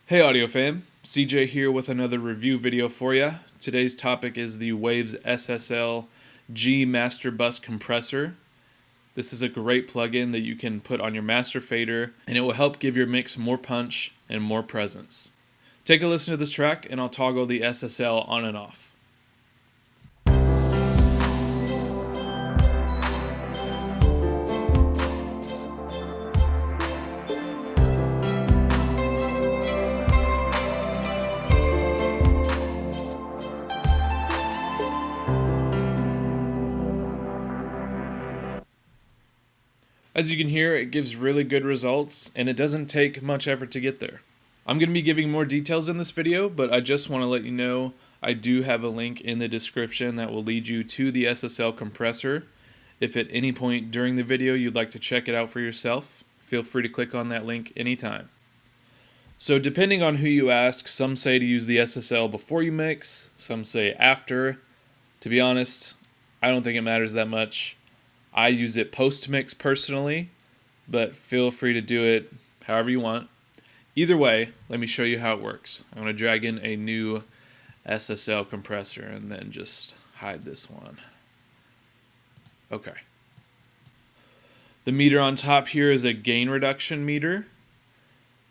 Hey audio fam, CJ here with another review video for you. Today's topic is the Waves SSL G Master Bus Compressor. This is a great plugin that you can put on your master fader, and it will help give your mix more punch and more presence. Take a listen to this track and I'll toggle the SSL on and off. As you can hear, it gives really good results, and it doesn't take much effort to get there. I'm going to be giving more details in this video, but I just want to let you know I do have a link in the description that will lead you to the SSL compressor. If at any point during the video you'd like to check it out for yourself, feel free to click on that link anytime. So depending on who you ask, some say to use the SSL before you mix, some say after. To be honest, I don't think it matters that much. I use it post-mix personally, but feel free to do it however you want. Either way, let me show you how it works. I'm going to drag in a new SSL compressor and then just hide this one. Okay. The meter on top here is a gain reduction meter,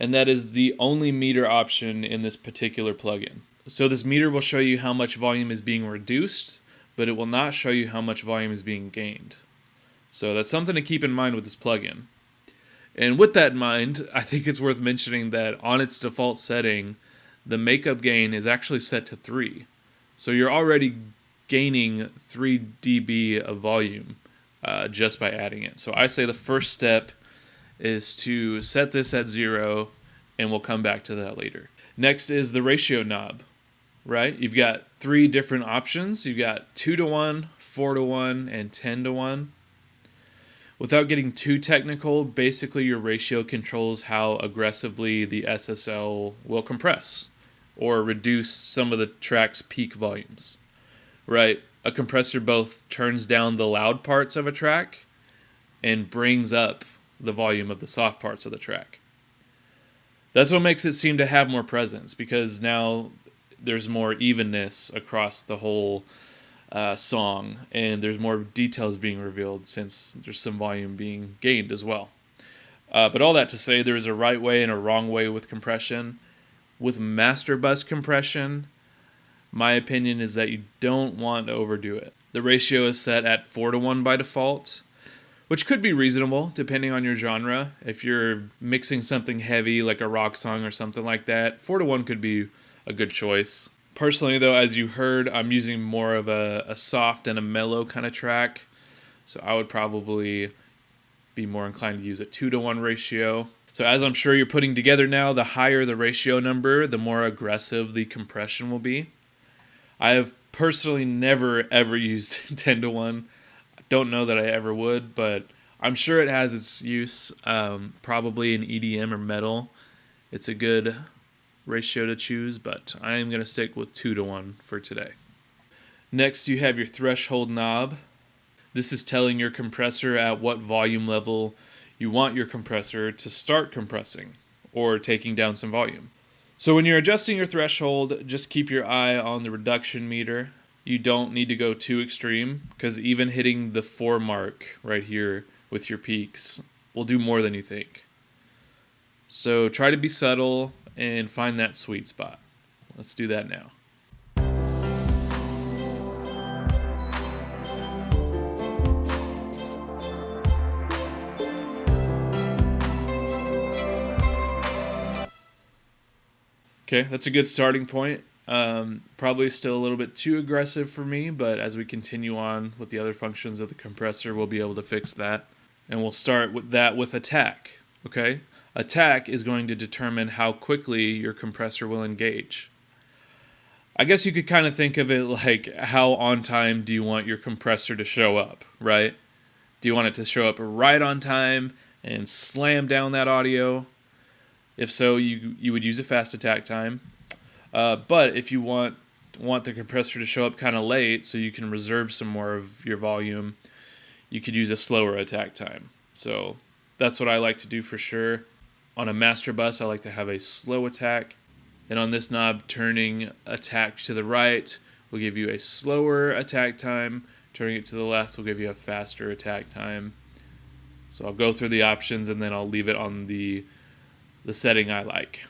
and that is the only meter option in this particular plugin. So this meter will show you how much volume is being reduced, but it will not show you how much volume is being gained. So that's something to keep in mind with this plugin. And with that in mind, I think it's worth mentioning that on its default setting, the makeup gain is actually set to 3. So you're already gaining 3 dB of volume just by adding it. So I say the first step is to set this at 0, and we'll come back to that later. Next is the ratio knob, right? You've got 3 different options. You've got 2:1, 4:1, and 10:1. Without getting too technical, basically your ratio controls how aggressively the SSL will compress or reduce some of the track's peak volumes, right? A compressor both turns down the loud parts of a track and brings up the volume of the soft parts of the track. That's what makes it seem to have more presence, because now there's more evenness across the whole song, and there's more details being revealed since there's some volume being gained as well. But all that to say, there's a right way and a wrong way with compression. With master bus compression, my opinion is that you don't want to overdo it. The ratio is set at 4:1 by default, which could be reasonable depending on your genre. If you're mixing something heavy like a rock song or something like that, 4:1 could be a good choice. Personally, though, as you heard, I'm using more of a soft and a mellow kind of track, so I would probably be more inclined to use a 2:1 ratio. So as I'm sure you're putting together now, the higher the ratio number, the more aggressive the compression will be. I have personally never ever used 10:1. I don't know that I ever would, but I'm sure it has its use, probably in EDM or metal. It's a good ratio to choose, but I am going to stick with 2:1 for today. Next, you have your threshold knob. This is telling your compressor at what volume level you want your compressor to start compressing or taking down some volume. So when you're adjusting your threshold, just keep your eye on the reduction meter. You don't need to go too extreme, because even hitting the 4 mark right here with your peaks will do more than you think. So try to be subtle and find that sweet spot. Let's do that now. Okay, that's a good starting point. Probably still a little bit too aggressive for me, but as we continue on with the other functions of the compressor, we'll be able to fix that. And we'll start with that with attack, okay? Attack is going to determine how quickly your compressor will engage. I guess you could kind of think of it like, how on time do you want your compressor to show up, right? Do you want it to show up right on time and slam down that audio? If so, you would use a fast attack time. But if you want the compressor to show up kind of late so you can reserve some more of your volume, you could use a slower attack time. So that's what I like to do for sure. On a master bus, I like to have a slow attack. And on this knob, turning attack to the right will give you a slower attack time. Turning it to the left will give you a faster attack time. So I'll go through the options and then I'll leave it on the setting I like.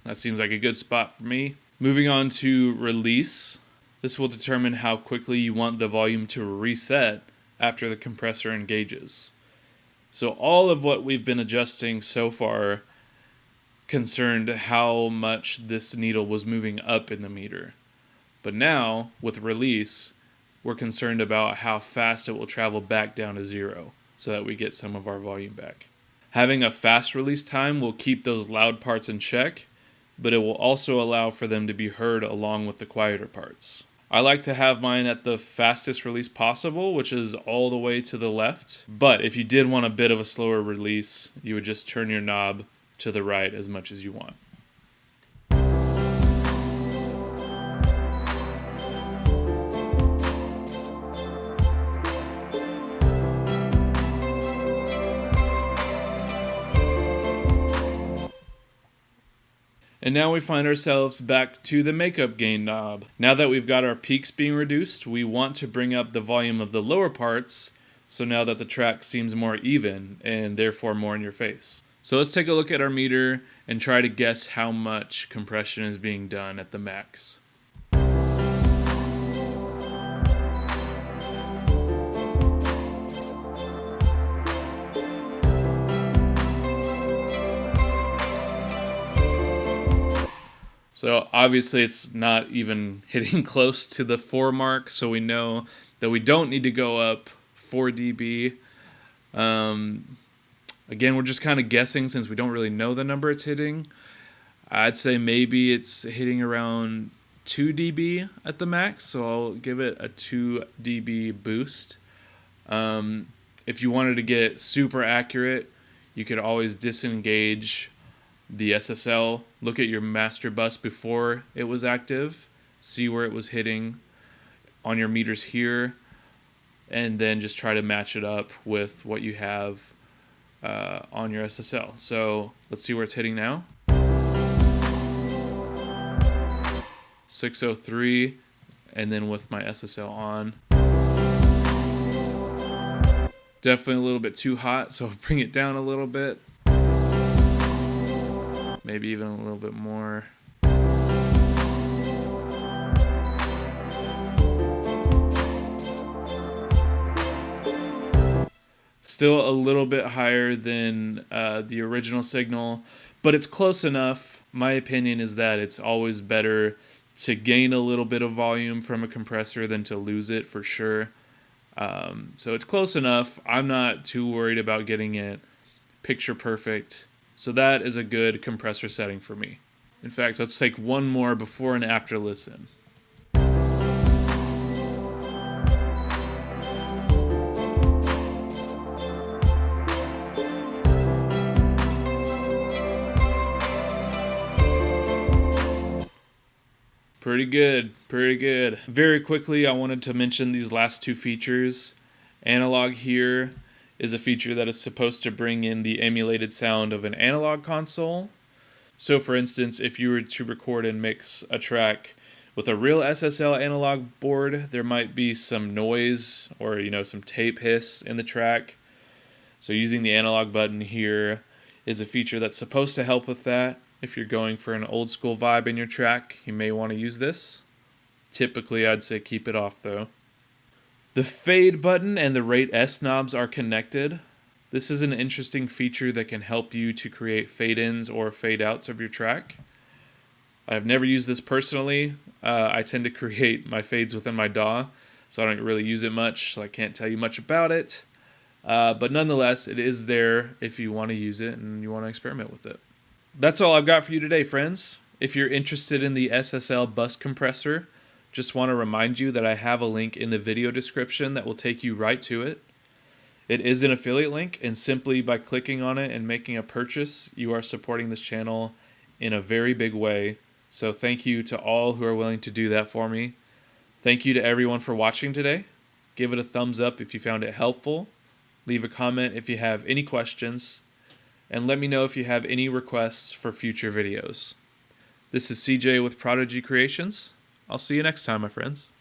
That seems like a good spot for me. Moving on to release. This will determine how quickly you want the volume to reset after the compressor engages. So all of what we've been adjusting so far concerned how much this needle was moving up in the meter. But now, with release, we're concerned about how fast it will travel back down to zero so that we get some of our volume back. Having a fast release time will keep those loud parts in check, but it will also allow for them to be heard along with the quieter parts. I like to have mine at the fastest release possible, which is all the way to the left. But if you did want a bit of a slower release, you would just turn your knob to the right as much as you want. And now we find ourselves back to the makeup gain knob. Now that we've got our peaks being reduced, we want to bring up the volume of the lower parts, so now that the track seems more even and therefore more in your face. So let's take a look at our meter and try to guess how much compression is being done at the max. So obviously it's not even hitting close to the 4 mark, so we know that we don't need to go up 4 dB. Again, we're just kind of guessing since we don't really know the number it's hitting. I'd say maybe it's hitting around 2 dB at the max, so I'll give it a 2 dB boost. If you wanted to get super accurate, you could always disengage the SSL, look at your master bus before it was active, see where it was hitting on your meters here, and then just try to match it up with what you have on your SSL. So let's see where it's hitting now. 603, and then with my SSL on. Definitely a little bit too hot, so I'll bring it down a little bit. Maybe even a little bit more. Still a little bit higher than the original signal, but it's close enough. My opinion is that it's always better to gain a little bit of volume from a compressor than to lose it for sure. So it's close enough. I'm not too worried about getting it picture perfect. So that is a good compressor setting for me. In fact, let's take one more before and after listen. Pretty good, pretty good. Very quickly, I wanted to mention these last two features. Analog here is a feature that is supposed to bring in the emulated sound of an analog console. So for instance, if you were to record and mix a track with a real SSL analog board, there might be some noise or some tape hiss in the track. So using the analog button here is a feature that's supposed to help with that. If you're going for an old school vibe in your track, you may want to use this. Typically, I'd say keep it off though. The fade button and the rate S knobs are connected. This is an interesting feature that can help you to create fade-ins or fade-outs of your track. I've never used this personally. I tend to create my fades within my DAW, so I don't really use it much, so I can't tell you much about it. But nonetheless, it is there if you want to use it and you want to experiment with it. That's all I've got for you today, friends. If you're interested in the SSL bus compressor, just want to remind you that I have a link in the video description that will take you right to it. It is an affiliate link, and simply by clicking on it and making a purchase, you are supporting this channel in a very big way. So thank you to all who are willing to do that for me. Thank you to everyone for watching today. Give it a thumbs up if you found it helpful. Leave a comment if you have any questions. And let me know if you have any requests for future videos. This is CJ with Prodigy Creations. I'll see you next time, my friends.